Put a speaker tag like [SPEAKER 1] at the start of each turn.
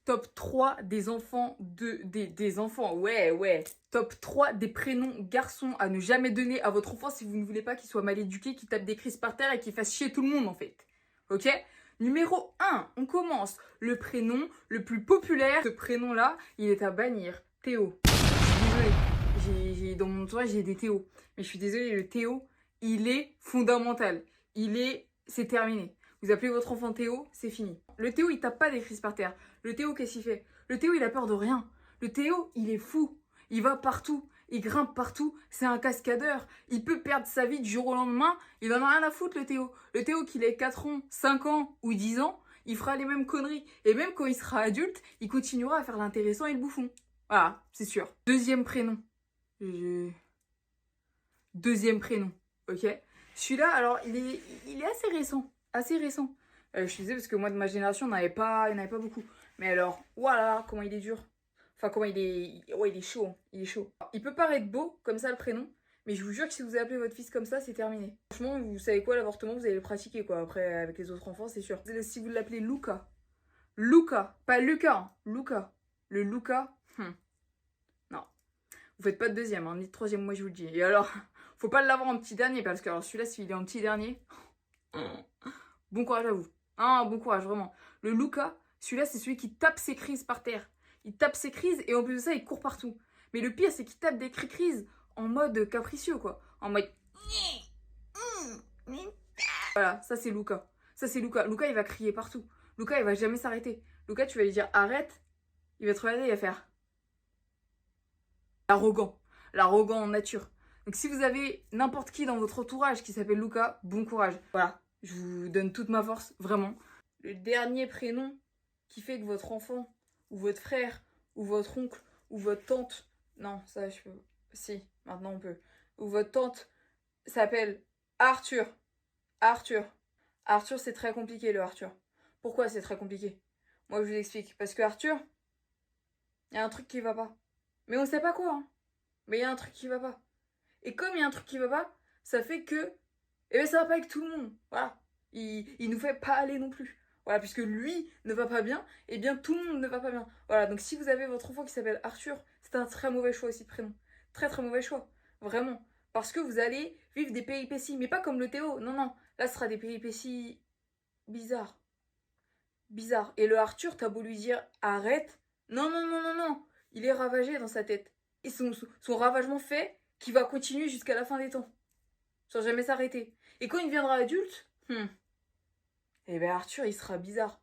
[SPEAKER 1] Top 3 des enfants des enfants, ouais. Top 3 des prénoms garçons à ne jamais donner à votre enfant si vous ne voulez pas qu'il soit mal éduqué, qu'il tape des crises par terre et qu'il fasse chier tout le monde en fait. Ok? Numéro 1, on commence. Le prénom le plus populaire, ce prénom-là, il est à bannir. Théo. Je suis désolée. Dans mon entourage, j'ai des Théo. Mais je suis désolée, le Théo, il est fondamental. C'est terminé. Vous appelez votre enfant Théo, c'est fini. Le Théo, il tape pas des crises par terre. Le Théo, qu'est-ce qu'il fait? Le Théo, il a peur de rien. Le Théo, il est fou. Il va partout. Il grimpe partout. C'est un cascadeur. Il peut perdre sa vie du jour au lendemain. Il en a rien à foutre, le Théo. Le Théo, qu'il ait 4 ans, 5 ans ou 10 ans, il fera les mêmes conneries. Et même quand il sera adulte, il continuera à faire l'intéressant et le bouffon. Voilà, c'est sûr. Deuxième prénom. Deuxième prénom, ok? Celui-là, alors, il est assez récent. Assez récent. Je suis désolée parce que moi, de ma génération, il n'y en avait pas beaucoup. Mais alors, voilà, comment il est dur. Enfin, comment il est... Ouais, il est chaud. Hein. Il est chaud. Il peut paraître beau, comme ça, le prénom. Mais je vous jure que si vous appelez votre fils comme ça, c'est terminé. Franchement, vous savez quoi, l'avortement, vous allez le pratiquer, quoi. Après, avec les autres enfants, c'est sûr. Si vous l'appelez Luca. Luca. Pas Lucas. Hein. Luca. Le Luca. Non. Vous faites pas de deuxième, hein, ni de troisième, moi, je vous le dis. Et alors... Faut pas l'avoir en petit dernier, parce que alors celui-là, s'il est en petit dernier, bon courage à vous. Ah, bon courage, vraiment. Le Luca, celui-là, c'est celui qui tape ses crises par terre. Il tape ses crises et en plus de ça, il court partout. Mais le pire, c'est qu'il tape des crises en mode capricieux, quoi. En mode... Voilà, ça c'est Luca. Ça c'est Luca. Luca, il va crier partout. Luca, il va jamais s'arrêter. Luca, tu vas lui dire arrête, il va te regarder, il va faire... L'arrogant. L'arrogant en nature. Donc si vous avez n'importe qui dans votre entourage qui s'appelle Luca, bon courage. Voilà, je vous donne toute ma force, vraiment. Le dernier prénom qui fait que votre enfant, ou votre frère, ou votre oncle, ou votre tante... Non, ça je peux... Si, maintenant on peut. Ou votre tante s'appelle Arthur. Arthur. Arthur, c'est très compliqué le Arthur. Pourquoi c'est très compliqué? Moi je vous explique. Parce que Arthur, il y a un truc qui va pas. Mais on sait pas quoi, hein. Mais il y a un truc qui va pas. Et comme il y a un truc qui va pas, ça fait que... Eh ben ça va pas avec tout le monde. Voilà. Il nous fait pas aller non plus. Voilà, puisque lui ne va pas bien, et bien tout le monde ne va pas bien. Voilà, donc si vous avez votre enfant qui s'appelle Arthur, c'est un très mauvais choix aussi de prénom. Très très mauvais choix. Vraiment. Parce que vous allez vivre des péripéties. Mais pas comme le Théo. Non, non. Là, ce sera des péripéties bizarres. Bizarres. Et le Arthur, t'as beau lui dire arrête. Non, non, non, non, non. Il est ravagé dans sa tête. Et son ravagement fait qu'il va continuer jusqu'à la fin des temps. Sans jamais s'arrêter. Et quand il deviendra adulte, eh ben Arthur, il sera bizarre.